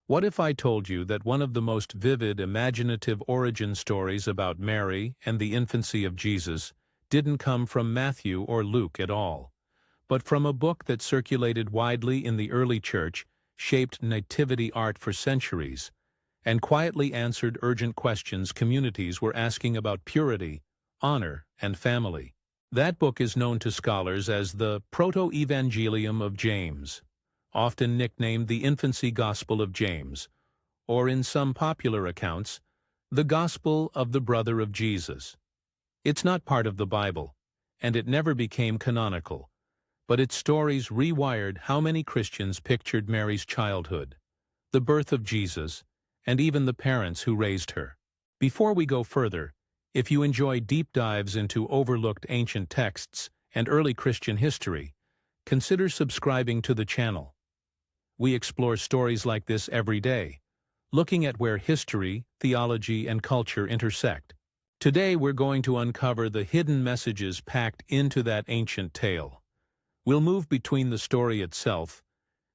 What if I told you that one of the most vivid imaginative origin stories about Mary and the infancy of Jesus didn't come from Matthew or Luke at all, but from a book that circulated widely in the early church, shaped nativity art for centuries, and quietly answered urgent questions communities were asking about purity, honor, and family? That book is known to scholars as the Protoevangelium of James, often nicknamed the Infancy Gospel of James, or in some popular accounts, the Gospel of the Brother of Jesus. It's not part of the Bible, and it never became canonical, but its stories rewired how many Christians pictured Mary's childhood, the birth of Jesus, and even the parents who raised her. Before we go further, if you enjoy deep dives into overlooked ancient texts and early Christian history, consider subscribing to the channel. We explore stories like this every day, looking at where history, theology, and culture intersect. Today we're going to uncover the hidden messages packed into that ancient tale. We'll move between the story itself,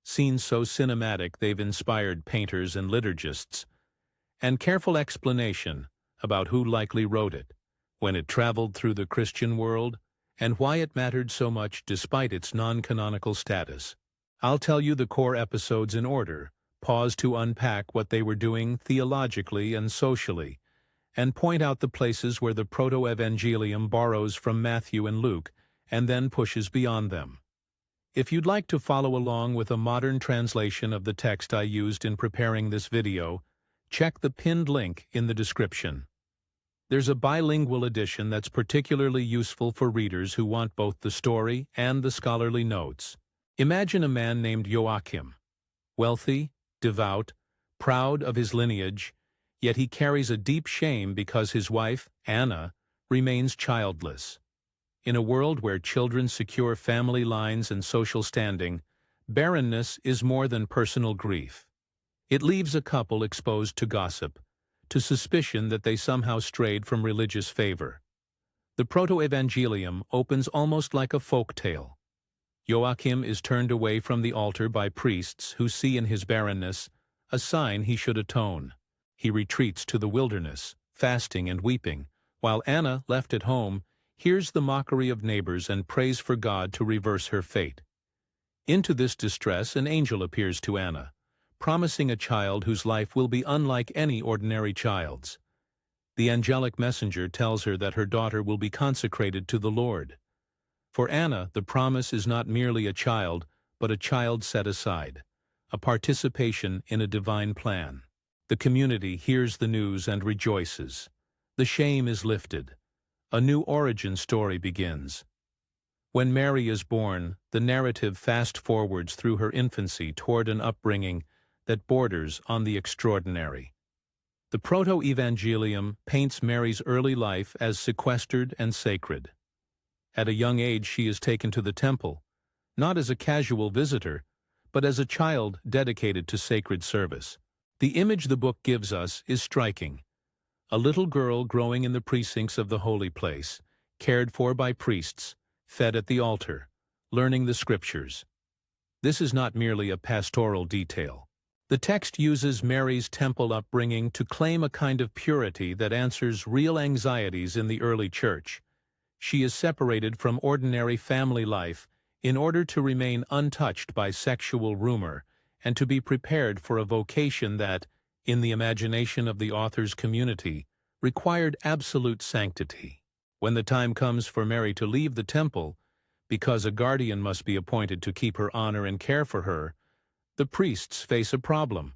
scenes so cinematic they've inspired painters and liturgists, and careful explanation about who likely wrote it, when it traveled through the Christian world, and why it mattered so much despite its non-canonical status. I'll tell you the core episodes in order, pause to unpack what they were doing theologically and socially, and point out the places where the Protoevangelium borrows from Matthew and Luke, and then pushes beyond them. If you'd like to follow along with a modern translation of the text I used in preparing this video, check the pinned link in the description. There's a bilingual edition that's particularly useful for readers who want both the story and the scholarly notes. Imagine a man named Joachim, wealthy, devout, proud of his lineage, yet he carries a deep shame because his wife, Anna, remains childless. In a world where children secure family lines and social standing, barrenness is more than personal grief. It leaves a couple exposed to gossip, to suspicion that they somehow strayed from religious favor. The Protoevangelium opens almost like a folk tale. Joachim is turned away from the altar by priests who see in his barrenness a sign he should atone. He retreats to the wilderness, fasting and weeping, while Anna, left at home, hears the mockery of neighbors and prays for God to reverse her fate. Into this distress an angel appears to Anna, promising a child whose life will be unlike any ordinary child's. The angelic messenger tells her that her daughter will be consecrated to the Lord. For Anna, the promise is not merely a child, but a child set aside, a participation in a divine plan. The community hears the news and rejoices. The shame is lifted. A new origin story begins. When Mary is born, the narrative fast-forwards through her infancy toward an upbringing that borders on the extraordinary. The Protoevangelium paints Mary's early life as sequestered and sacred. At a young age she is taken to the temple, not as a casual visitor, but as a child dedicated to sacred service. The image the book gives us is striking. A little girl growing in the precincts of the holy place, cared for by priests, fed at the altar, learning the scriptures. This is not merely a pastoral detail. The text uses Mary's temple upbringing to claim a kind of purity that answers real anxieties in the early church. She is separated from ordinary family life in order to remain untouched by sexual rumor and to be prepared for a vocation that, in the imagination of the author's community, required absolute sanctity. When the time comes for Mary to leave the temple, because a guardian must be appointed to keep her honor and care for her, the priests face a problem.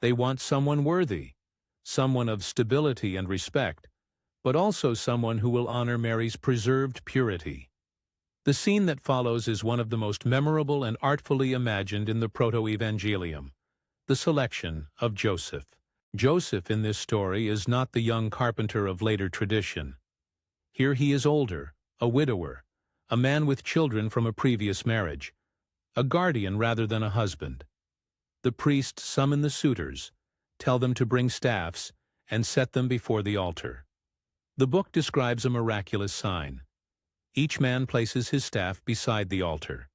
They want someone worthy, someone of stability and respect, but also someone who will honor Mary's preserved purity. The scene that follows is one of the most memorable and artfully imagined in the Protoevangelium, the selection of Joseph. Joseph in this story is not the young carpenter of later tradition. Here he is older, a widower, a man with children from a previous marriage, a guardian rather than a husband. The priests summon the suitors, tell them to bring staffs, and set them before the altar. The book describes a miraculous sign. Each man places his staff beside the altar.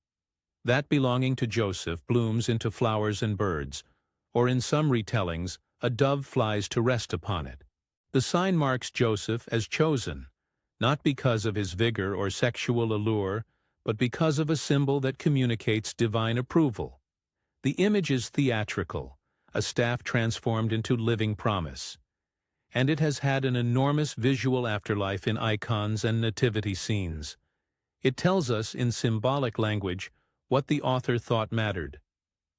That belonging to Joseph blooms into flowers and birds, or in some retellings, a dove flies to rest upon it. The sign marks Joseph as chosen, not because of his vigor or sexual allure, but because of a symbol that communicates divine approval. The image is theatrical, a staff transformed into living promise, and it has had an enormous visual afterlife in icons and nativity scenes. It tells us in symbolic language what the author thought mattered: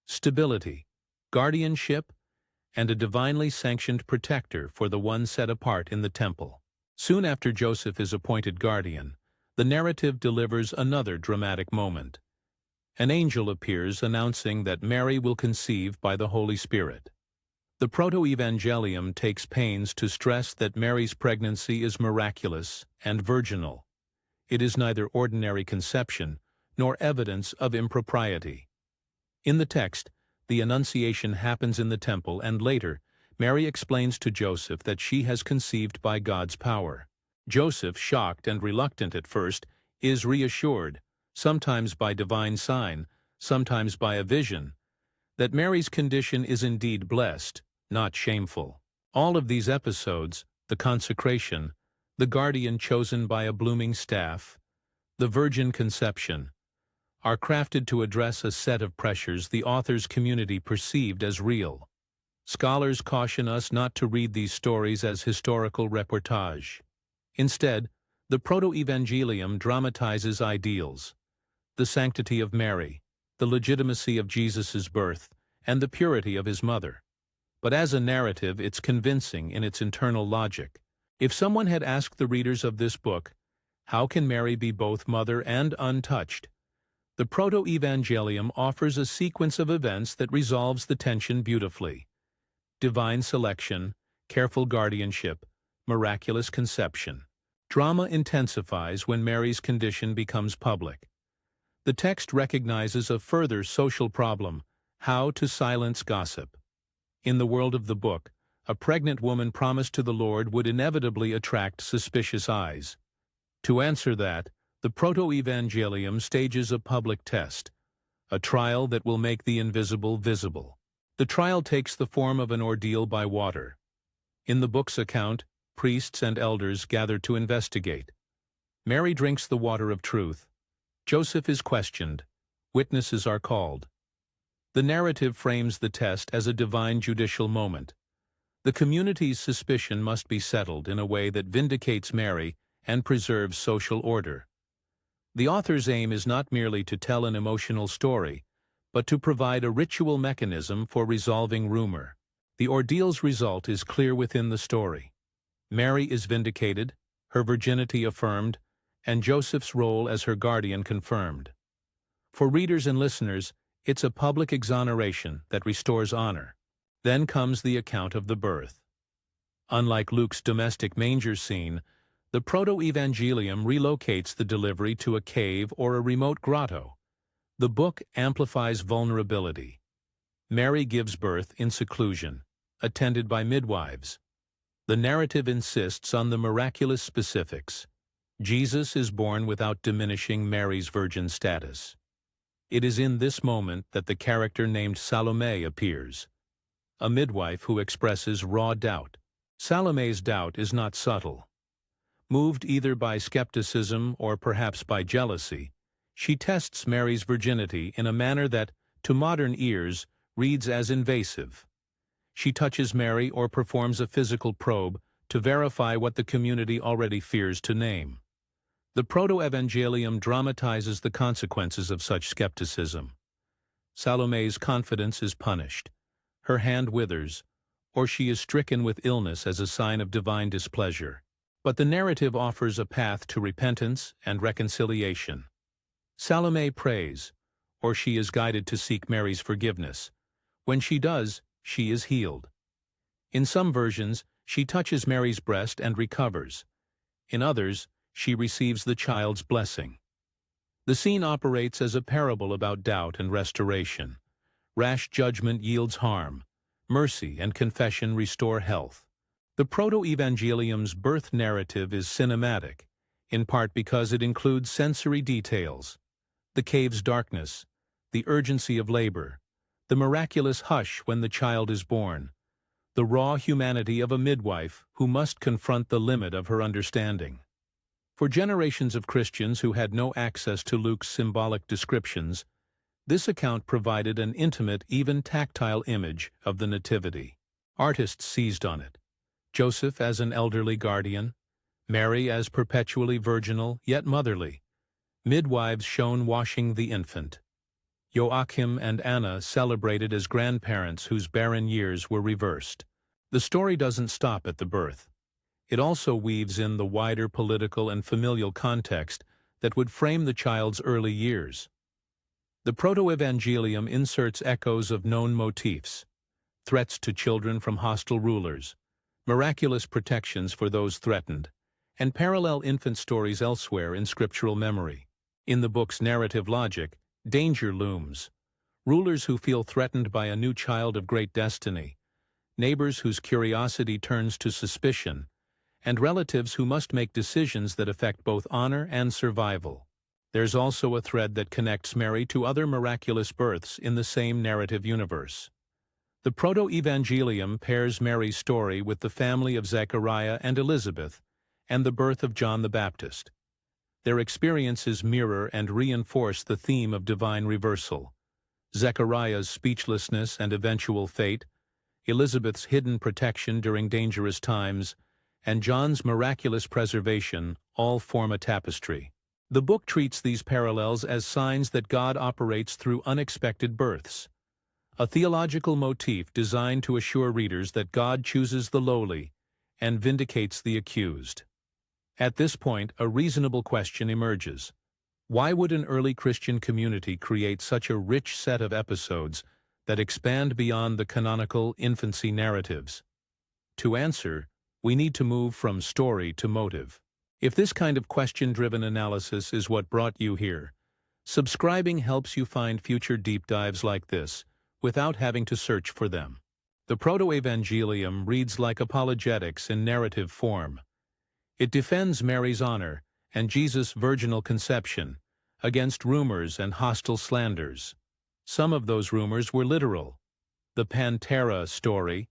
stability, guardianship, and a divinely sanctioned protector for the one set apart in the temple. Soon after Joseph is appointed guardian, the narrative delivers another dramatic moment. An angel appears announcing that Mary will conceive by the Holy Spirit. The Protoevangelium takes pains to stress that Mary's pregnancy is miraculous and virginal. It is neither ordinary conception nor evidence of impropriety. In the text, the Annunciation happens in the temple, and later, Mary explains to Joseph that she has conceived by God's power. Joseph, shocked and reluctant at first, is reassured, sometimes by divine sign, sometimes by a vision, that Mary's condition is indeed blessed, not shameful. All of these episodes, the consecration, the guardian chosen by a blooming staff, the virgin conception, are crafted to address a set of pressures the author's community perceived as real. Scholars caution us not to read these stories as historical reportage. Instead, the Protoevangelium dramatizes ideals: the sanctity of Mary, the legitimacy of Jesus' birth, and the purity of his mother. But as a narrative, it's convincing in its internal logic. If someone had asked the readers of this book, how can Mary be both mother and untouched? The Protoevangelium offers a sequence of events that resolves the tension beautifully: divine selection, careful guardianship, miraculous conception. Drama intensifies when Mary's condition becomes public. The text recognizes a further social problem: how to silence gossip. In the world of the book, a pregnant woman promised to the Lord would inevitably attract suspicious eyes. To answer that, the Protoevangelium stages a public test, a trial that will make the invisible visible. The trial takes the form of an ordeal by water. In the book's account, priests and elders gather to investigate. Mary drinks the water of truth. Joseph is questioned. Witnesses are called. The narrative frames the test as a divine judicial moment. The community's suspicion must be settled in a way that vindicates Mary and preserves social order. The author's aim is not merely to tell an emotional story, but to provide a ritual mechanism for resolving rumor. The ordeal's result is clear within the story. Mary is vindicated, her virginity affirmed, and Joseph's role as her guardian confirmed. For readers and listeners, it's a public exoneration that restores honor. Then comes the account of the birth. Unlike Luke's domestic manger scene, the Protoevangelium relocates the delivery to a cave or a remote grotto. The book amplifies vulnerability. Mary gives birth in seclusion, attended by midwives. The narrative insists on the miraculous specifics. Jesus is born without diminishing Mary's virgin status. It is in this moment that the character named Salome appears, a midwife who expresses raw doubt. Salome's doubt is not subtle. Moved either by skepticism or perhaps by jealousy, she tests Mary's virginity in a manner that, to modern ears, reads as invasive. She touches Mary or performs a physical probe to verify what the community already fears to name. The Protoevangelium dramatizes the consequences of such skepticism. Salome's confidence is punished. Her hand withers, or she is stricken with illness as a sign of divine displeasure. But the narrative offers a path to repentance and reconciliation. Salome prays, or she is guided to seek Mary's forgiveness. When she does, she is healed. In some versions, she touches Mary's breast and recovers. In others, she receives the child's blessing. The scene operates as a parable about doubt and restoration. Rash judgment yields harm. Mercy and confession restore health. The Protoevangelium's birth narrative is cinematic, in part because it includes sensory details: the cave's darkness, the urgency of labor, the miraculous hush when the child is born, the raw humanity of a midwife who must confront the limit of her understanding. For generations of Christians who had no access to Luke's symbolic descriptions, this account provided an intimate, even tactile image of the Nativity. Artists seized on it. Joseph as an elderly guardian, Mary as perpetually virginal yet motherly, midwives shown washing the infant, Joachim and Anna celebrated as grandparents whose barren years were reversed. The story doesn't stop at the birth. It also weaves in the wider political and familial context that would frame the child's early years. The Protoevangelium inserts echoes of known motifs: threats to children from hostile rulers, miraculous protections for those threatened, and parallel infant stories elsewhere in scriptural memory. In the book's narrative logic, danger looms: rulers who feel threatened by a new child of great destiny, neighbors whose curiosity turns to suspicion, and relatives who must make decisions that affect both honor and survival. There's also a thread that connects Mary to other miraculous births in the same narrative universe. The Protoevangelium pairs Mary's story with the family of Zechariah and Elizabeth and the birth of John the Baptist. Their experiences mirror and reinforce the theme of divine reversal: Zechariah's speechlessness and eventual fate, Elizabeth's hidden protection during dangerous times, and John's miraculous preservation all form a tapestry. The book treats these parallels as signs that God operates through unexpected births, a theological motif designed to assure readers that God chooses the lowly and vindicates the accused. At this point, a reasonable question emerges. Why would an early Christian community create such a rich set of episodes that expand beyond the canonical infancy narratives? To answer, we need to move from story to motive. If this kind of question-driven analysis is what brought you here, subscribing helps you find future deep dives like this without having to search for them. The Protoevangelium reads like apologetics in narrative form. It defends Mary's honor and Jesus' virginal conception against rumors and hostile slanders. Some of those rumors were literal. The Pantera story,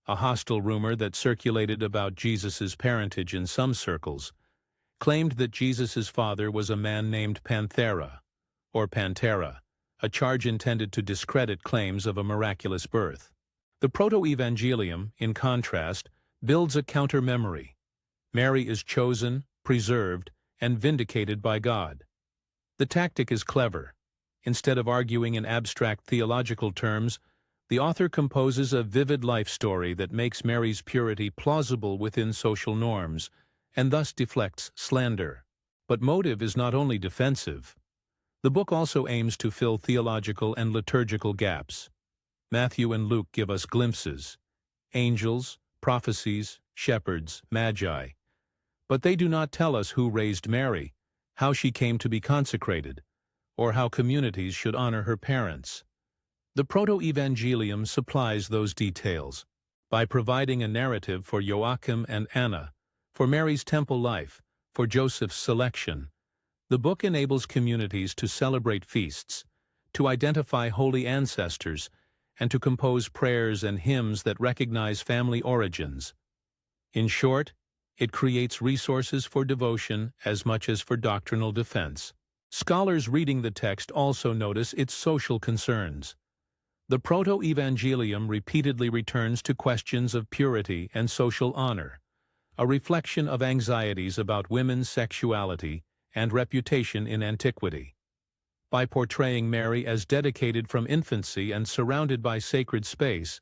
a hostile rumor that circulated about Jesus' parentage in some circles, claimed that Jesus' father was a man named Panthera, or Pantera, a charge intended to discredit claims of a miraculous birth. The Protoevangelium, in contrast, builds a counter-memory. Mary is chosen, preserved, and vindicated by God. The tactic is clever. Instead of arguing in abstract theological terms, the author composes a vivid life story that makes Mary's purity plausible within social norms, and thus deflects slander. But motive is not only defensive. The book also aims to fill theological and liturgical gaps. Matthew and Luke give us glimpses: angels, prophecies, shepherds, magi. But they do not tell us who raised Mary, how she came to be consecrated, or how communities should honor her parents. The Protoevangelium supplies those details. By providing a narrative for Joachim and Anna, for Mary's temple life, for Joseph's selection, the book enables communities to celebrate feasts, to identify holy ancestors, and to compose prayers and hymns that recognize family origins. In short, it creates resources for devotion as much as for doctrinal defense. Scholars reading the text also notice its social concerns. The Protoevangelium repeatedly returns to questions of purity and social honor, a reflection of anxieties about women's sexuality and reputation in antiquity. By portraying Mary as dedicated from infancy and surrounded by sacred space,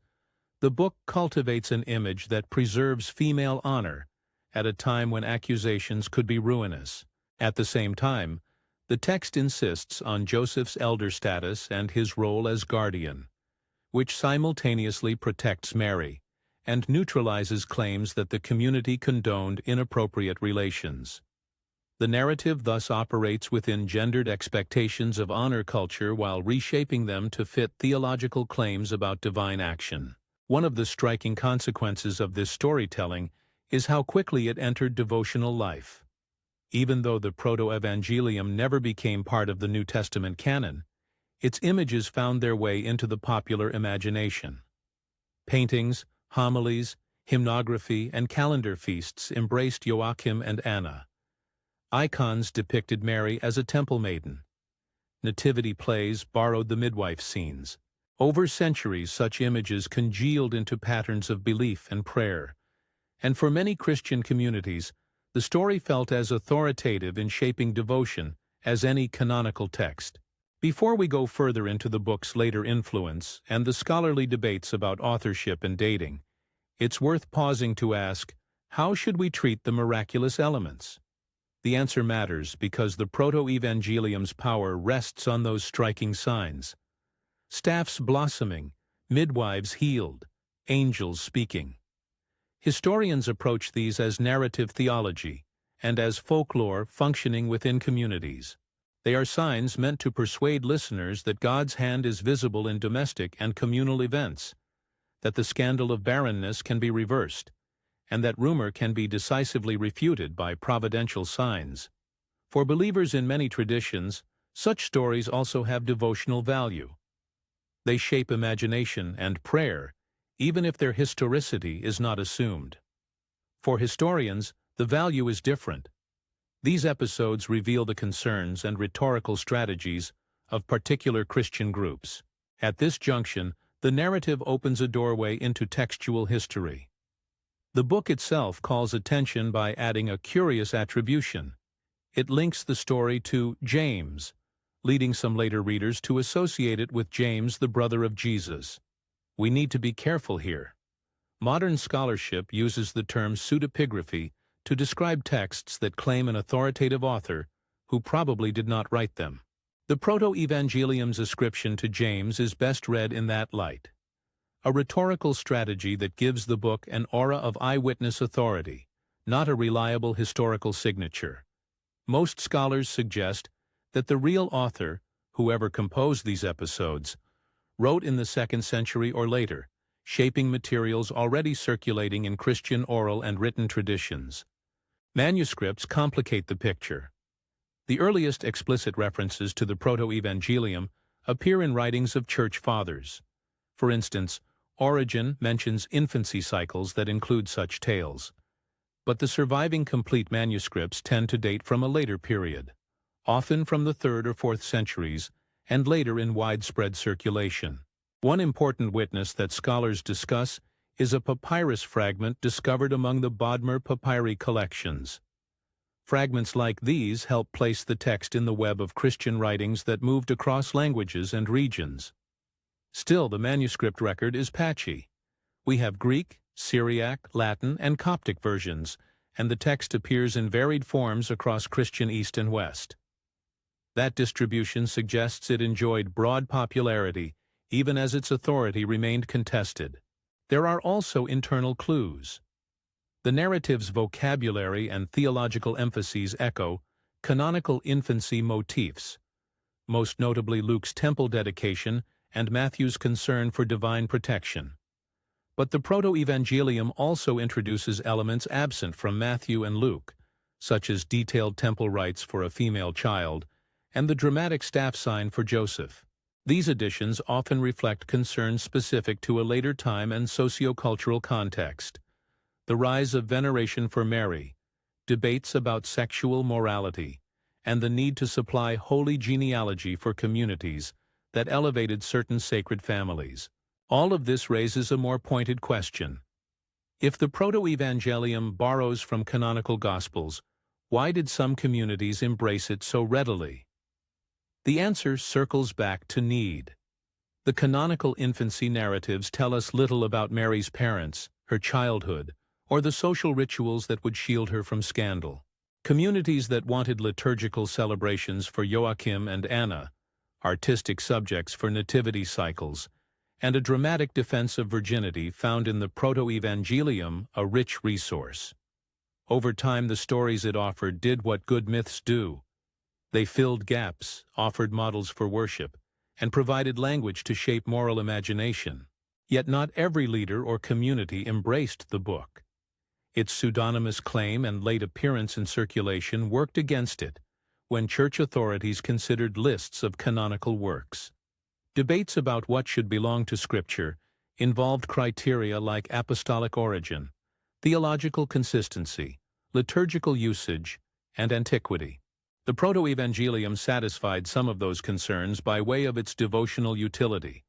the book cultivates an image that preserves female honor at a time when accusations could be ruinous. At the same time, the text insists on Joseph's elder status and his role as guardian, which simultaneously protects Mary and neutralizes claims that the community condoned inappropriate relations. The narrative thus operates within gendered expectations of honor culture while reshaping them to fit theological claims about divine action. One of the striking consequences of this storytelling is how quickly it entered devotional life. Even though the Protoevangelium never became part of the New Testament canon, its images found their way into the popular imagination. Paintings, homilies, hymnography, and calendar feasts embraced Joachim and Anna. Icons depicted Mary as a temple maiden. Nativity plays borrowed the midwife scenes. Over centuries, such images congealed into patterns of belief and prayer, and for many Christian communities, the story felt as authoritative in shaping devotion as any canonical text. Before we go further into the book's later influence and the scholarly debates about authorship and dating, it's worth pausing to ask, how should we treat the miraculous elements? The answer matters because the Protoevangelium's power rests on those striking signs. Staffs blossoming, midwives healed, angels speaking. Historians approach these as narrative theology and as folklore functioning within communities. They are signs meant to persuade listeners that God's hand is visible in domestic and communal events, that the scandal of barrenness can be reversed, and that rumor can be decisively refuted by providential signs. For believers in many traditions, such stories also have devotional value. They shape imagination and prayer, even if their historicity is not assumed. For historians, the value is different. These episodes reveal the concerns and rhetorical strategies of particular Christian groups. At this junction, the narrative opens a doorway into textual history. The book itself calls attention by adding a curious attribution. It links the story to James, leading some later readers to associate it with James, the brother of Jesus. We need to be careful here. Modern scholarship uses the term pseudepigraphy to describe texts that claim an authoritative author who probably did not write them. The Protoevangelium's ascription to James is best read in that light, a rhetorical strategy that gives the book an aura of eyewitness authority, not a reliable historical signature. Most scholars suggest that the real author, whoever composed these episodes, wrote in the 2nd century or later, shaping materials already circulating in Christian oral and written traditions. Manuscripts complicate the picture. The earliest explicit references to the Protoevangelium appear in writings of church fathers. For instance, Origen mentions infancy cycles that include such tales. But the surviving complete manuscripts tend to date from a later period, often from the 3rd or 4th centuries, and later in widespread circulation. One important witness that scholars discuss is a papyrus fragment discovered among the Bodmer papyri collections. Fragments like these help place the text in the web of Christian writings that moved across languages and regions. Still, the manuscript record is patchy. We have Greek, Syriac, Latin, and Coptic versions, and the text appears in varied forms across Christian East and West. That distribution suggests it enjoyed broad popularity, even as its authority remained contested. There are also internal clues. The narrative's vocabulary and theological emphases echo canonical infancy motifs, most notably Luke's temple dedication and Matthew's concern for divine protection. But the Protoevangelium also introduces elements absent from Matthew and Luke, such as detailed temple rites for a female child and the dramatic staff sign for Joseph. These additions often reflect concerns specific to a later time and sociocultural context. The rise of veneration for Mary, debates about sexual morality, and the need to supply holy genealogy for communities that elevated certain sacred families. All of this raises a more pointed question. If the Protoevangelium borrows from canonical Gospels, why did some communities embrace it so readily? The answer circles back to need. The canonical infancy narratives tell us little about Mary's parents, her childhood, or the social rituals that would shield her from scandal. Communities that wanted liturgical celebrations for Joachim and Anna, artistic subjects for nativity cycles, and a dramatic defense of virginity found in the Protoevangelium a rich resource. Over time, the stories it offered did what good myths do. They filled gaps, offered models for worship, and provided language to shape moral imagination. Yet not every leader or community embraced the book. Its pseudonymous claim and late appearance in circulation worked against it when church authorities considered lists of canonical works. Debates about what should belong to Scripture involved criteria like apostolic origin, theological consistency, liturgical usage, and antiquity. The Protoevangelium satisfied some of those concerns by way of its devotional utility,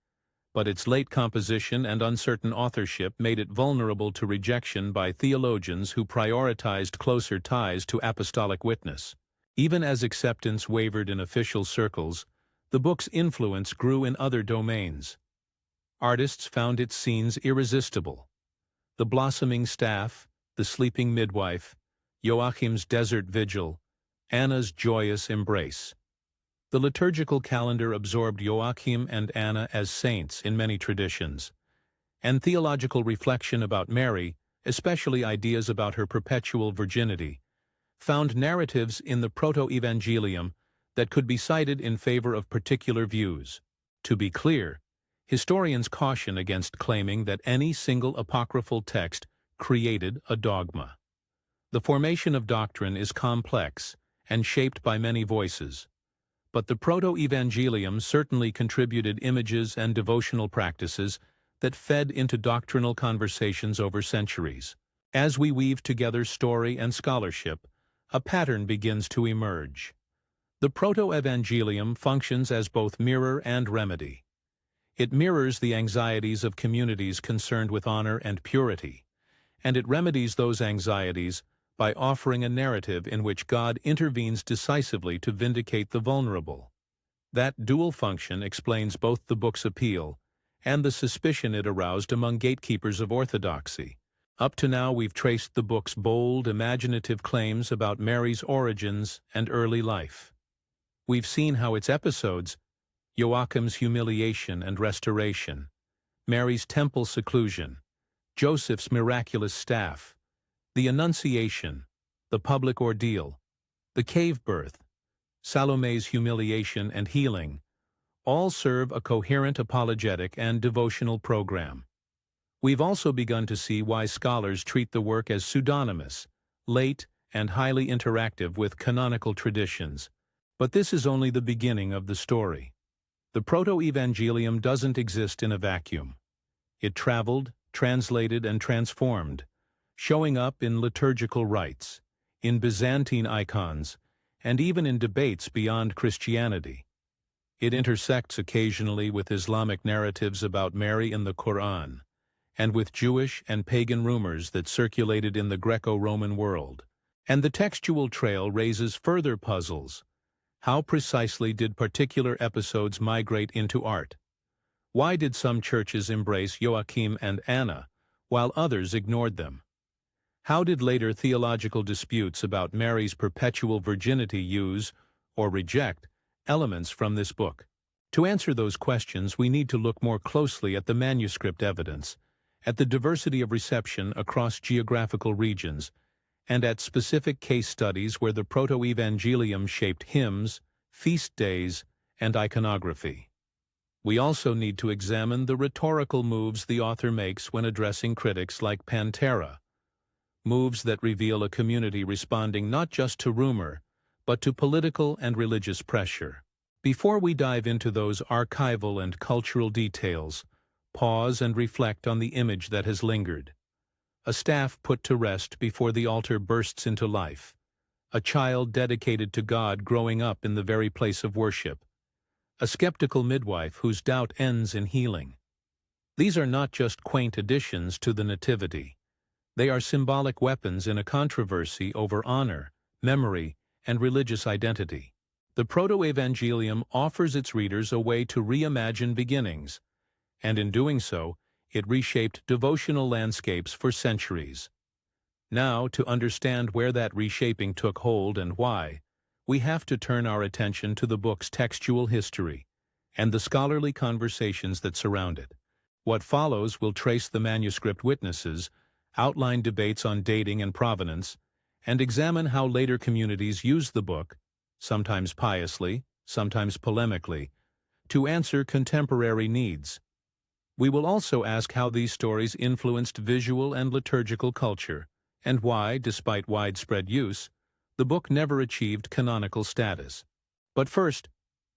but its late composition and uncertain authorship made it vulnerable to rejection by theologians who prioritized closer ties to apostolic witness. Even as acceptance wavered in official circles, the book's influence grew in other domains. Artists found its scenes irresistible. The blossoming staff, the sleeping midwife, Joachim's desert vigil, Anna's joyous embrace. The liturgical calendar absorbed Joachim and Anna as saints in many traditions, and theological reflection about Mary, especially ideas about her perpetual virginity, found narratives in the Protoevangelium that could be cited in favor of particular views. To be clear, historians caution against claiming that any single apocryphal text created a dogma. The formation of doctrine is complex and shaped by many voices, but the Protoevangelium certainly contributed images and devotional practices that fed into doctrinal conversations over centuries. As we weave together story and scholarship, a pattern begins to emerge. The Protoevangelium functions as both mirror and remedy. It mirrors the anxieties of communities concerned with honor and purity, and it remedies those anxieties by offering a narrative in which God intervenes decisively to vindicate the vulnerable. That dual function explains both the book's appeal and the suspicion it aroused among gatekeepers of orthodoxy. Up to now, we've traced the book's bold, imaginative claims about Mary's origins and early life. We've seen how its episodes, Joachim's humiliation and restoration, Mary's temple seclusion, Joseph's miraculous staff, the Annunciation, the public ordeal, the cave birth, Salome's humiliation and healing, all serve a coherent apologetic and devotional program. We've also begun to see why scholars treat the work as pseudonymous, late, and highly interactive with canonical traditions. But this is only the beginning of the story. The Protoevangelium doesn't exist in a vacuum. It traveled, translated, and transformed, showing up in liturgical rites, in Byzantine icons, and even in debates beyond Christianity. It intersects occasionally with Islamic narratives about Mary in the Quran, and with Jewish and pagan rumors that circulated in the Greco-Roman world. And the textual trail raises further puzzles. How precisely did particular episodes migrate into art? Why did some churches embrace Joachim and Anna, while others ignored them? How did later theological disputes about Mary's perpetual virginity use, or reject, elements from this book? To answer those questions, we need to look more closely at the manuscript evidence, at the diversity of reception across geographical regions, and at specific case studies where the Protoevangelium shaped hymns, feast days, and iconography. We also need to examine the rhetorical moves the author makes when addressing critics like Pantera, moves that reveal a community responding not just to rumor, but to political and religious pressure. Before we dive into those archival and cultural details, pause and reflect on the image that has lingered. A staff put to rest before the altar bursts into life. A child dedicated to God growing up in the very place of worship. A skeptical midwife whose doubt ends in healing. These are not just quaint additions to the Nativity. They are symbolic weapons in a controversy over honor, memory, and religious identity. The Protoevangelium offers its readers a way to reimagine beginnings, and in doing so, it reshaped devotional landscapes for centuries. Now, to understand where that reshaping took hold and why, we have to turn our attention to the book's textual history and the scholarly conversations that surround it. What follows will trace the manuscript witnesses, outline debates on dating and provenance, and examine how later communities used the book, sometimes piously, sometimes polemically, to answer contemporary needs. We will also ask how these stories influenced visual and liturgical culture, and why, despite widespread use, the book never achieved canonical status. But first,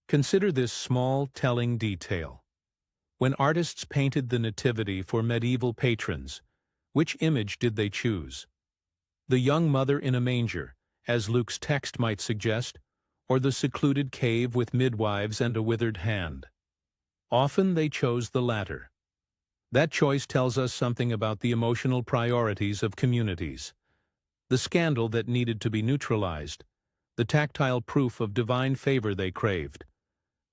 consider this small, telling detail. When artists painted the Nativity for medieval patrons, which image did they choose? The young mother in a manger, as Luke's text might suggest, or the secluded cave with midwives and a withered hand? Often they chose the latter. That choice tells us something about the emotional priorities of communities. The scandal that needed to be neutralized, the tactile proof of divine favor they craved,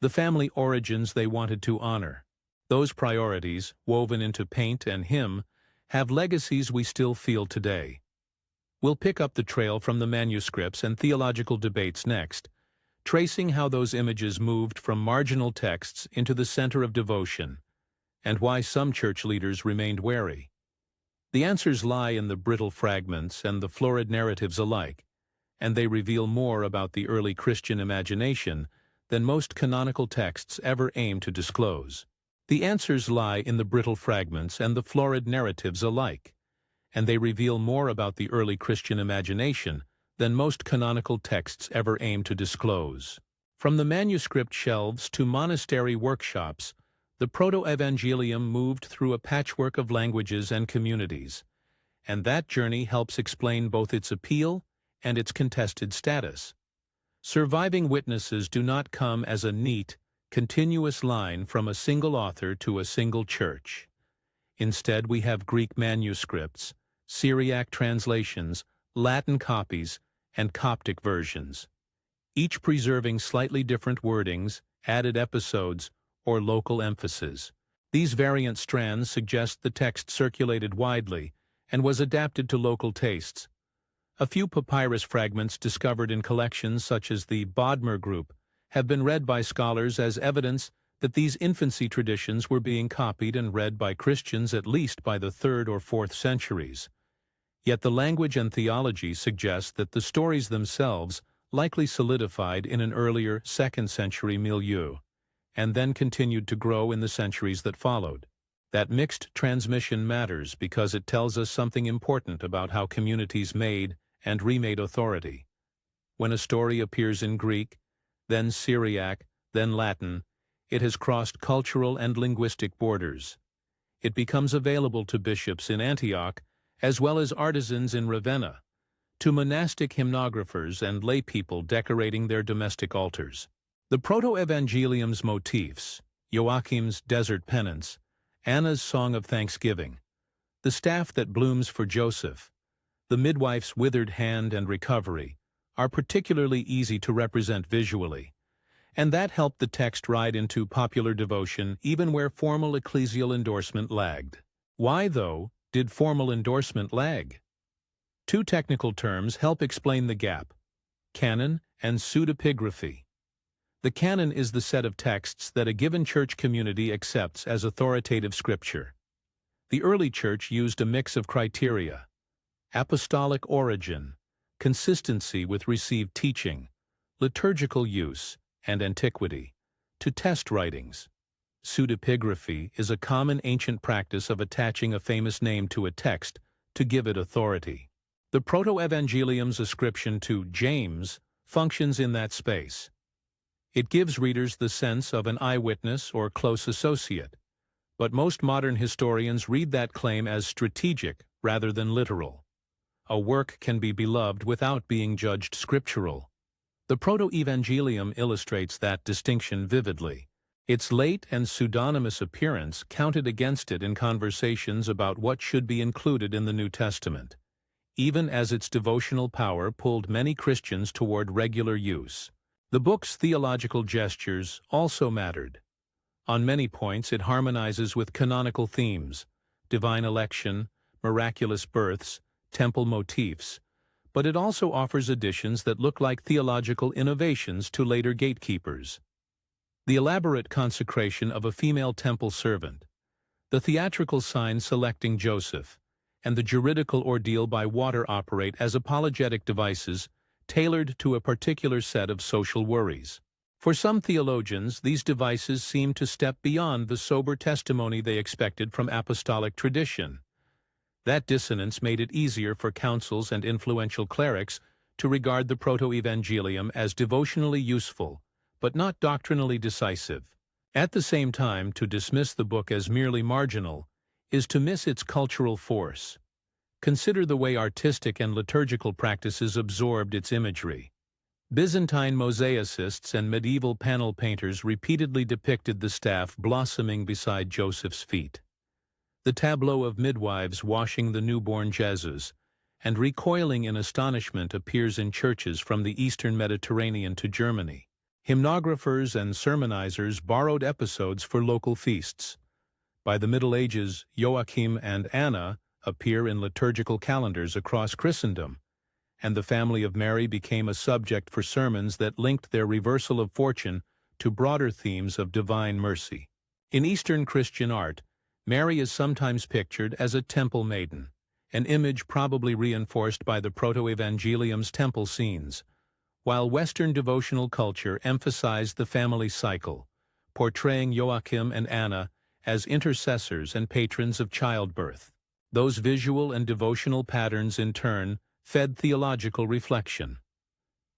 the family origins they wanted to honor. Those priorities, woven into paint and hymn, have legacies we still feel today. We'll pick up the trail from the manuscripts and theological debates next, tracing how those images moved from marginal texts into the center of devotion, and why some church leaders remained wary. The answers lie in the brittle fragments and the florid narratives alike, and they reveal more about the early Christian imagination than most canonical texts ever aim to disclose. The answers lie in the brittle fragments and the florid narratives alike, and they reveal more about the early Christian imagination than most canonical texts ever aim to disclose. From the manuscript shelves to monastery workshops, the Protoevangelium moved through a patchwork of languages and communities, and that journey helps explain both its appeal and its contested status. Surviving witnesses do not come as a neat, continuous line from a single author to a single church. Instead, we have Greek manuscripts, Syriac translations, Latin copies, and Coptic versions, each preserving slightly different wordings, added episodes, or local emphasis. These variant strands suggest the text circulated widely and was adapted to local tastes. A few papyrus fragments discovered in collections such as the Bodmer group have been read by scholars as evidence that these infancy traditions were being copied and read by Christians at least by the 3rd or 4th centuries. Yet the language and theology suggest that the stories themselves likely solidified in an earlier 2nd century milieu, and then continued to grow in the centuries that followed. That mixed transmission matters because it tells us something important about how communities made and remade authority. When a story appears in Greek, then Syriac, then Latin, it has crossed cultural and linguistic borders. It becomes available to bishops in Antioch as well as artisans in Ravenna, to monastic hymnographers and laypeople decorating their domestic altars. The Protoevangelium's motifs, Joachim's desert penance, Anna's song of thanksgiving, the staff that blooms for Joseph, the midwife's withered hand and recovery, are particularly easy to represent visually, and that helped the text ride into popular devotion even where formal ecclesial endorsement lagged. Why, though, did formal endorsement lag? Two technical terms help explain the gap: canon and pseudepigraphy. The canon is the set of texts that a given church community accepts as authoritative scripture. The early church used a mix of criteria: apostolic origin, consistency with received teaching, liturgical use, and antiquity, to test writings. Pseudepigraphy is a common ancient practice of attaching a famous name to a text to give it authority. The Protoevangelium's ascription to James functions in that space. It gives readers the sense of an eyewitness or close associate, but most modern historians read that claim as strategic rather than literal. A work can be beloved without being judged scriptural. The Protoevangelium illustrates that distinction vividly. Its late and pseudonymous appearance counted against it in conversations about what should be included in the New Testament, even as its devotional power pulled many Christians toward regular use. The book's theological gestures also mattered. On many points it harmonizes with canonical themes: divine election, miraculous births, temple motifs, but it also offers additions that look like theological innovations to later gatekeepers. The elaborate consecration of a female temple servant, the theatrical sign selecting Joseph, and the juridical ordeal by water operate as apologetic devices tailored to a particular set of social worries. For some theologians, these devices seem to step beyond the sober testimony they expected from apostolic tradition. That dissonance made it easier for councils and influential clerics to regard the Protoevangelium as devotionally useful, but not doctrinally decisive. At the same time, to dismiss the book as merely marginal is to miss its cultural force. Consider the way artistic and liturgical practices absorbed its imagery. Byzantine mosaicists and medieval panel painters repeatedly depicted the staff blossoming beside Joseph's feet. The tableau of midwives washing the newborn Jesus and recoiling in astonishment appears in churches from the eastern Mediterranean to Germany. Hymnographers and sermonizers borrowed episodes for local feasts. By the Middle Ages, Joachim and Anna appear in liturgical calendars across Christendom, and the family of Mary became a subject for sermons that linked their reversal of fortune to broader themes of divine mercy. In Eastern Christian art, Mary is sometimes pictured as a temple maiden, an image probably reinforced by the Protoevangelium's temple scenes, while Western devotional culture emphasized the family cycle, portraying Joachim and Anna as intercessors and patrons of childbirth. Those visual and devotional patterns, in turn, fed theological reflection.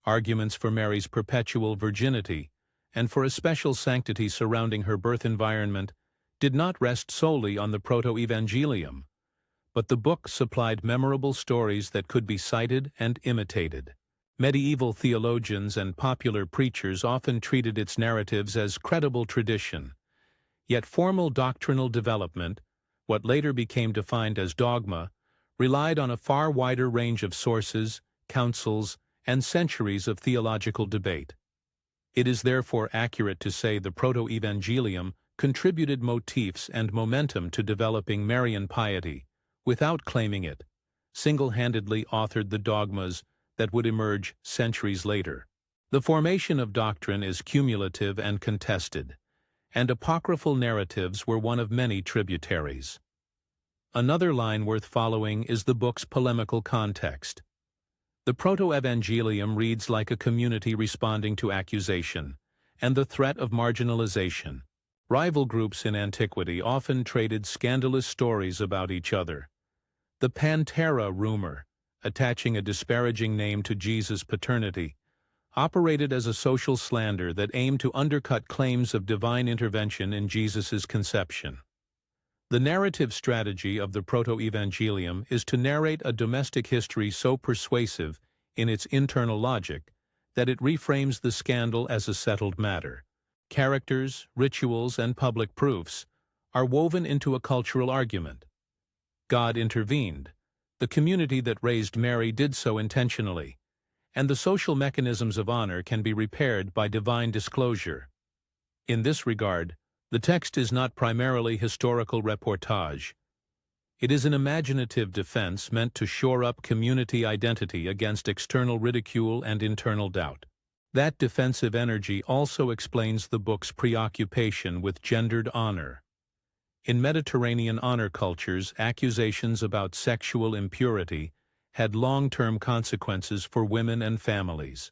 Arguments for Mary's perpetual virginity and for a special sanctity surrounding her birth environment did not rest solely on the Protoevangelium, but the book supplied memorable stories that could be cited and imitated. Medieval theologians and popular preachers often treated its narratives as credible tradition, yet formal doctrinal development, what later became defined as dogma, relied on a far wider range of sources, councils, and centuries of theological debate. It is therefore accurate to say the Protoevangelium contributed motifs and momentum to developing Marian piety, without claiming it, single-handedly authored the dogmas that would emerge centuries later. The formation of doctrine is cumulative and contested, and apocryphal narratives were one of many tributaries. Another line worth following is the book's polemical context. The Protoevangelium reads like a community responding to accusation and the threat of marginalization. Rival groups in antiquity often traded scandalous stories about each other. The Pantera rumor, attaching a disparaging name to Jesus' paternity, operated as a social slander that aimed to undercut claims of divine intervention in Jesus' conception. The narrative strategy of the Protoevangelium is to narrate a domestic history so persuasive in its internal logic that it reframes the scandal as a settled matter. Characters, rituals, and public proofs are woven into a cultural argument. God intervened. The community that raised Mary did so intentionally, and the social mechanisms of honor can be repaired by divine disclosure. In this regard, the text is not primarily historical reportage. It is an imaginative defense meant to shore up community identity against external ridicule and internal doubt. That defensive energy also explains the book's preoccupation with gendered honor. In Mediterranean honor cultures, accusations about sexual impurity had long-term consequences for women and families.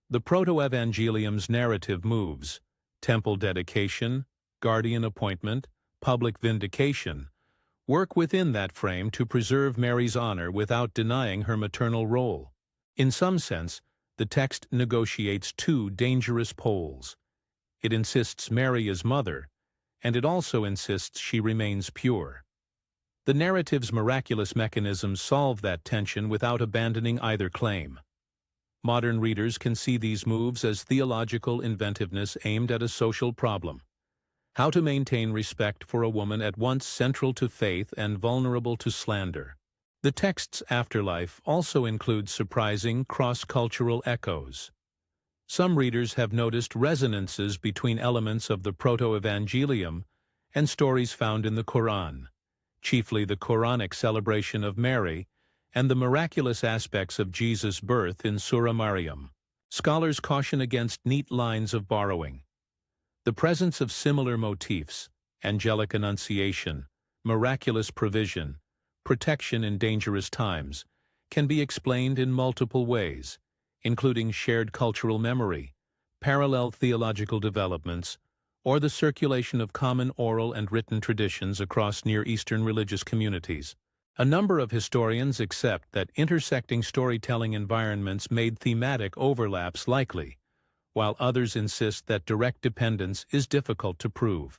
The Protoevangelium's narrative moves, temple dedication, guardian appointment, public vindication, work within that frame to preserve Mary's honor without denying her maternal role. In some sense, the text negotiates two dangerous poles. It insists Mary is mother, and it also insists she remains pure. The narrative's miraculous mechanisms solve that tension without abandoning either claim. Modern readers can see these moves as theological inventiveness aimed at a social problem: how to maintain respect for a woman at once central to faith and vulnerable to slander. The text's afterlife also includes surprising cross-cultural echoes. Some readers have noticed resonances between elements of the Protoevangelium and stories found in the Quran, chiefly the Quranic celebration of Mary and the miraculous aspects of Jesus' birth in Surah Maryam. Scholars caution against neat lines of borrowing. The presence of similar motifs, angelic annunciation, miraculous provision, protection in dangerous times, can be explained in multiple ways, including shared cultural memory, parallel theological developments, or the circulation of common oral and written traditions across Near Eastern religious communities. A number of historians accept that intersecting storytelling environments made thematic overlaps likely, while others insist that direct dependence is difficult to prove.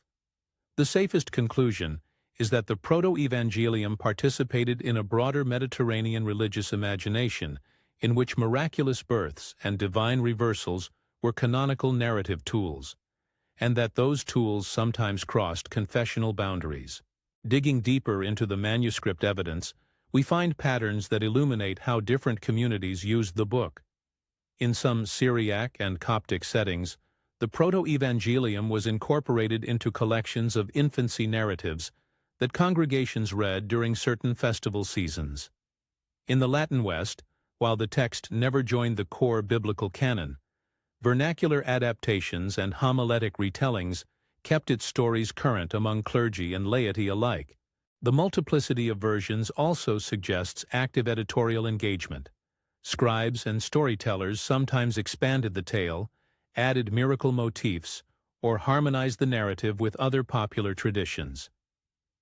The safest conclusion is that the Protoevangelium participated in a broader Mediterranean religious imagination in which miraculous births and divine reversals were canonical narrative tools, and that those tools sometimes crossed confessional boundaries. Digging deeper into the manuscript evidence, we find patterns that illuminate how different communities used the book. In some Syriac and Coptic settings, the Protoevangelium was incorporated into collections of infancy narratives that congregations read during certain festival seasons. In the Latin West, while the text never joined the core biblical canon, vernacular adaptations and homiletic retellings kept its stories current among clergy and laity alike. The multiplicity of versions also suggests active editorial engagement. Scribes and storytellers sometimes expanded the tale, added miracle motifs, or harmonized the narrative with other popular traditions.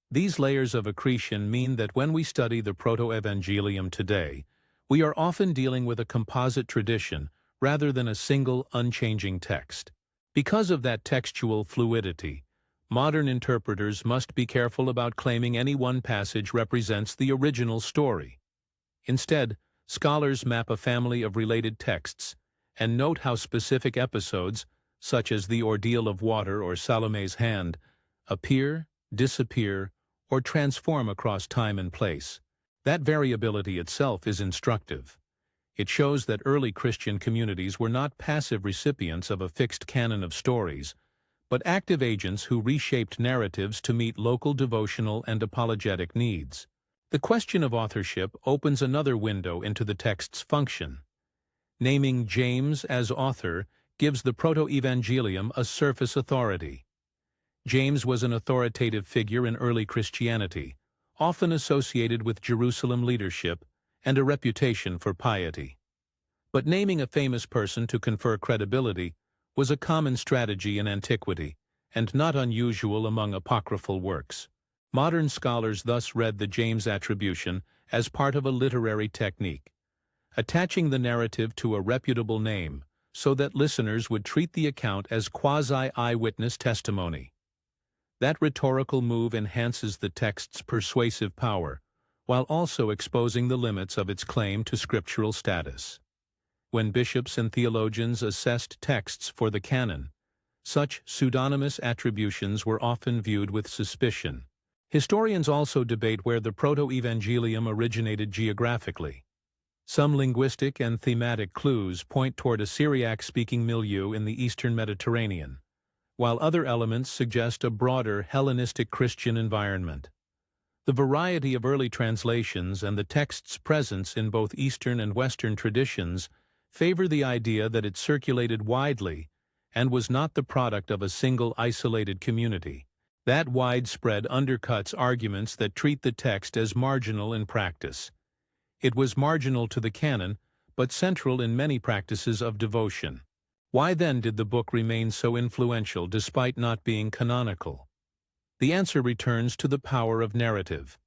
These layers of accretion mean that when we study the Protoevangelium today, we are often dealing with a composite tradition rather than a single, unchanging text. Because of that textual fluidity, modern interpreters must be careful about claiming any one passage represents the original story. Instead, scholars map a family of related texts and note how specific episodes, such as the ordeal of water or Salome's hand, appear, disappear, or transform across time and place. That variability itself is instructive. It shows that early Christian communities were not passive recipients of a fixed canon of stories, but active agents who reshaped narratives to meet local devotional and apologetic needs. The question of authorship opens another window into the text's function. Naming James as author gives the Protoevangelium a surface authority. James was an authoritative figure in early Christianity, often associated with Jerusalem leadership and a reputation for piety. But naming a famous person to confer credibility was a common strategy in antiquity and not unusual among apocryphal works. Modern scholars thus read the James attribution as part of a literary technique, attaching the narrative to a reputable name so that listeners would treat the account as quasi-eyewitness testimony. That rhetorical move enhances the text's persuasive power, while also exposing the limits of its claim to scriptural status. When bishops and theologians assessed texts for the canon, such pseudonymous attributions were often viewed with suspicion. Historians also debate where the Protoevangelium originated geographically. Some linguistic and thematic clues point toward a Syriac-speaking milieu in the eastern Mediterranean, while other elements suggest a broader Hellenistic Christian environment. The variety of early translations and the text's presence in both Eastern and Western traditions favor the idea that it circulated widely and was not the product of a single isolated community. That widespread undercuts arguments that treat the text as marginal in practice. It was marginal to the canon, but central in many practices of devotion. Why then did the book remain so influential despite not being canonical? The answer returns to the power of narrative.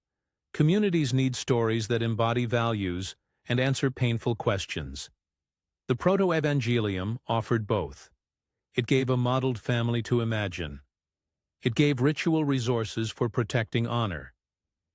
Communities need stories that embody values and answer painful questions. The Protoevangelium offered both. It gave a modeled family to imagine. It gave ritual resources for protecting honor.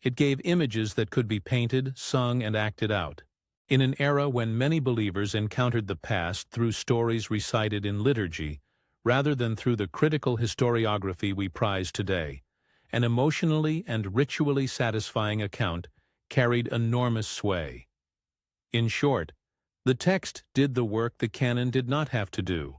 It gave images that could be painted, sung, and acted out. In an era when many believers encountered the past through stories recited in liturgy, rather than through the critical historiography we prize today, an emotionally and ritually satisfying account carried enormous sway. In short, the text did the work the canon did not have to do.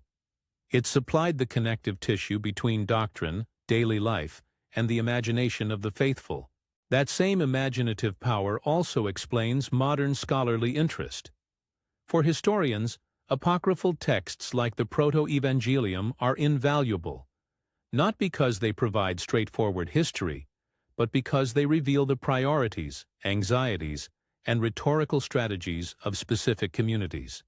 It supplied the connective tissue between doctrine, daily life, and the imagination of the faithful. That same imaginative power also explains modern scholarly interest. For historians, apocryphal texts like the Protoevangelium are invaluable, not because they provide straightforward history, but because they reveal the priorities, anxieties, and rhetorical strategies of specific communities.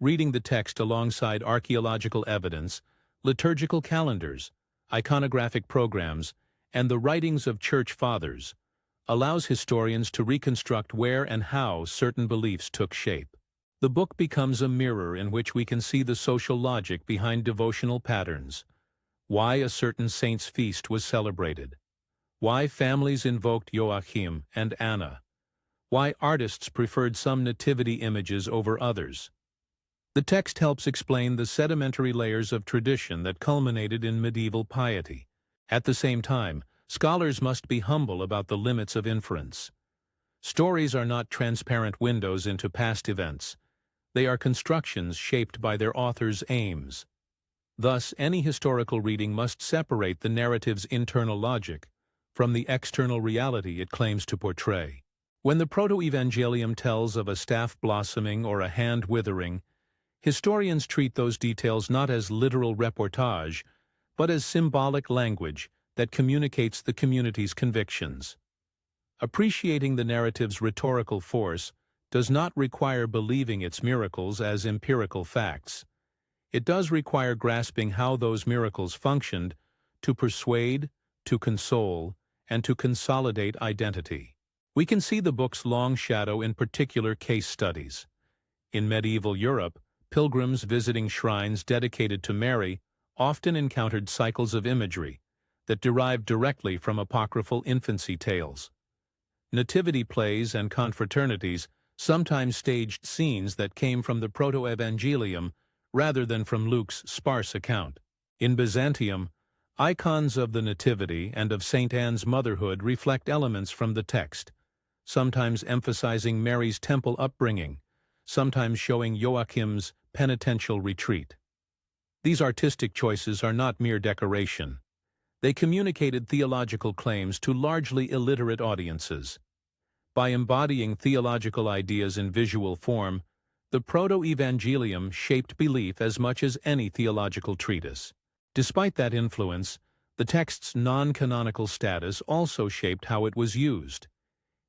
Reading the text alongside archaeological evidence, liturgical calendars, iconographic programs, and the writings of church fathers allows historians to reconstruct where and how certain beliefs took shape. The book becomes a mirror in which we can see the social logic behind devotional patterns, why a certain saint's feast was celebrated, why families invoked Joachim and Anna, why artists preferred some nativity images over others. The text helps explain the sedimentary layers of tradition that culminated in medieval piety. At the same time, scholars must be humble about the limits of inference. Stories are not transparent windows into past events. They are constructions shaped by their author's aims. Thus, any historical reading must separate the narrative's internal logic from the external reality it claims to portray. When the Protoevangelium tells of a staff blossoming or a hand withering, historians treat those details not as literal reportage, but as symbolic language that communicates the community's convictions. Appreciating the narrative's rhetorical force does not require believing its miracles as empirical facts. It does require grasping how those miracles functioned to persuade, to console, and to consolidate identity. We can see the book's long shadow in particular case studies. In medieval Europe, pilgrims visiting shrines dedicated to Mary often encountered cycles of imagery that derived directly from apocryphal infancy tales. Nativity plays and confraternities sometimes staged scenes that came from the Protoevangelium rather than from Luke's sparse account. In Byzantium, icons of the Nativity and of St. Anne's motherhood reflect elements from the text, sometimes emphasizing Mary's temple upbringing, sometimes showing Joachim's penitential retreat. These artistic choices are not mere decoration. They communicated theological claims to largely illiterate audiences. By embodying theological ideas in visual form, the Protoevangelium shaped belief as much as any theological treatise. Despite that influence, the text's non-canonical status also shaped how it was used.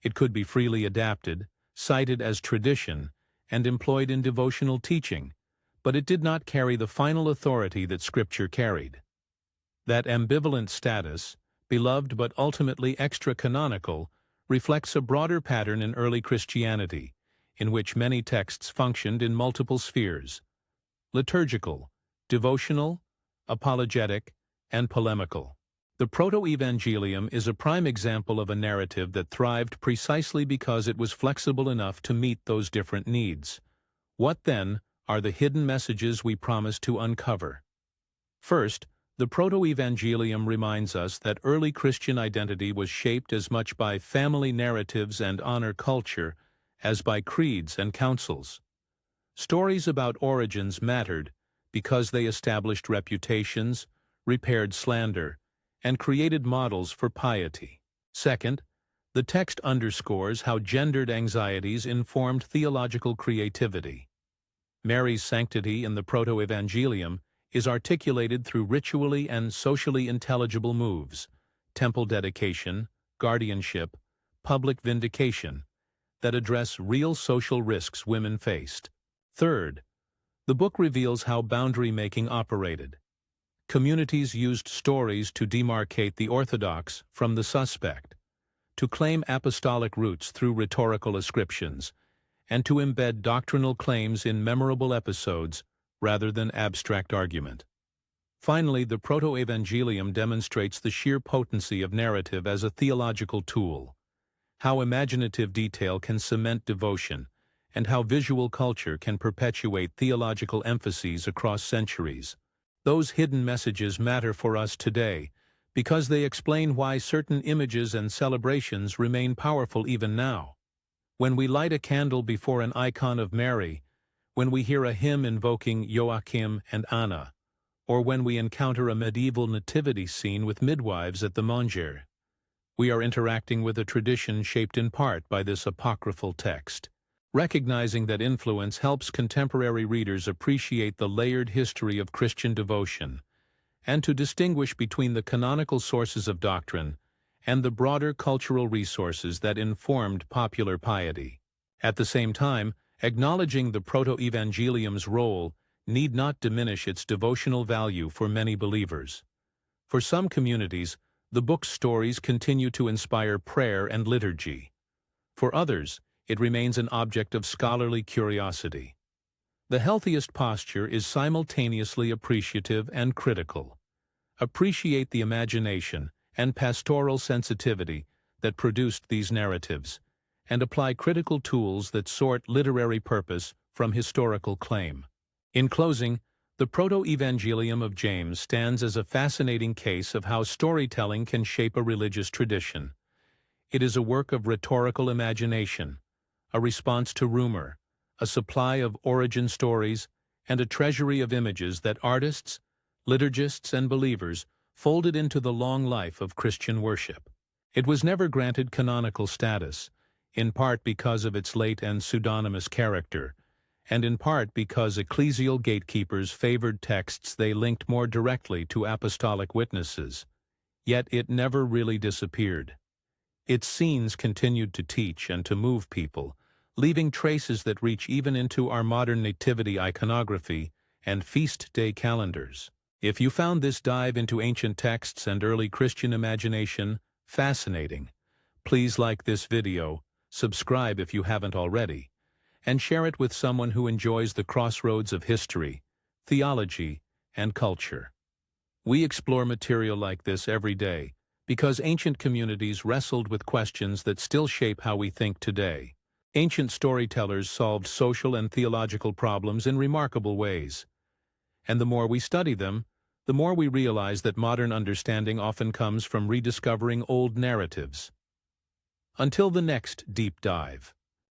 It could be freely adapted, cited as tradition, and employed in devotional teaching, but it did not carry the final authority that Scripture carried. That ambivalent status, beloved but ultimately extra-canonical, reflects a broader pattern in early Christianity, in which many texts functioned in multiple spheres: liturgical, devotional, apologetic, and polemical. The Protoevangelium is a prime example of a narrative that thrived precisely because it was flexible enough to meet those different needs. What, then, are the hidden messages we promise to uncover? First, the Protoevangelium reminds us that early Christian identity was shaped as much by family narratives and honor culture as by creeds and councils. Stories about origins mattered because they established reputations, repaired slander, and created models for piety. Second, the text underscores how gendered anxieties informed theological creativity. Mary's sanctity in the Protoevangelium is articulated through ritually and socially intelligible moves: temple dedication, guardianship, public vindication, that address real social risks women faced. Third, the book reveals how boundary-making operated. Communities used stories to demarcate the orthodox from the suspect, to claim apostolic roots through rhetorical ascriptions, and to embed doctrinal claims in memorable episodes rather than abstract argument. Finally, the Protoevangelium demonstrates the sheer potency of narrative as a theological tool, how imaginative detail can cement devotion, and how visual culture can perpetuate theological emphases across centuries. Those hidden messages matter for us today because they explain why certain images and celebrations remain powerful even now. When we light a candle before an icon of Mary, when we hear a hymn invoking Joachim and Anna, or when we encounter a medieval nativity scene with midwives at the manger, we are interacting with a tradition shaped in part by this apocryphal text. Recognizing that influence helps contemporary readers appreciate the layered history of Christian devotion, and to distinguish between the canonical sources of doctrine and the broader cultural resources that informed popular piety. At the same time, acknowledging the Protoevangelium's role need not diminish its devotional value for many believers. For some communities, the book's stories continue to inspire prayer and liturgy. For others, it remains an object of scholarly curiosity. The healthiest posture is simultaneously appreciative and critical. Appreciate the imagination and pastoral sensitivity that produced these narratives, and apply critical tools that sort literary purpose from historical claim. In closing, the Protoevangelium of James stands as a fascinating case of how storytelling can shape a religious tradition. It is a work of rhetorical imagination, a response to rumor, a supply of origin stories, and a treasury of images that artists, liturgists, and believers folded into the long life of Christian worship. It was never granted canonical status, in part because of its late and pseudonymous character, and in part because ecclesial gatekeepers favored texts they linked more directly to apostolic witnesses. Yet it never really disappeared. Its scenes continued to teach and to move people, leaving traces that reach even into our modern nativity iconography and feast day calendars. If you found this dive into ancient texts and early Christian imagination fascinating, please like this video, subscribe if you haven't already, and share it with someone who enjoys the crossroads of history, theology, and culture. We explore material like this every day because ancient communities wrestled with questions that still shape how we think today. Ancient storytellers solved social and theological problems in remarkable ways. And the more we study them, the more we realize that modern understanding often comes from rediscovering old narratives. Until the next deep dive.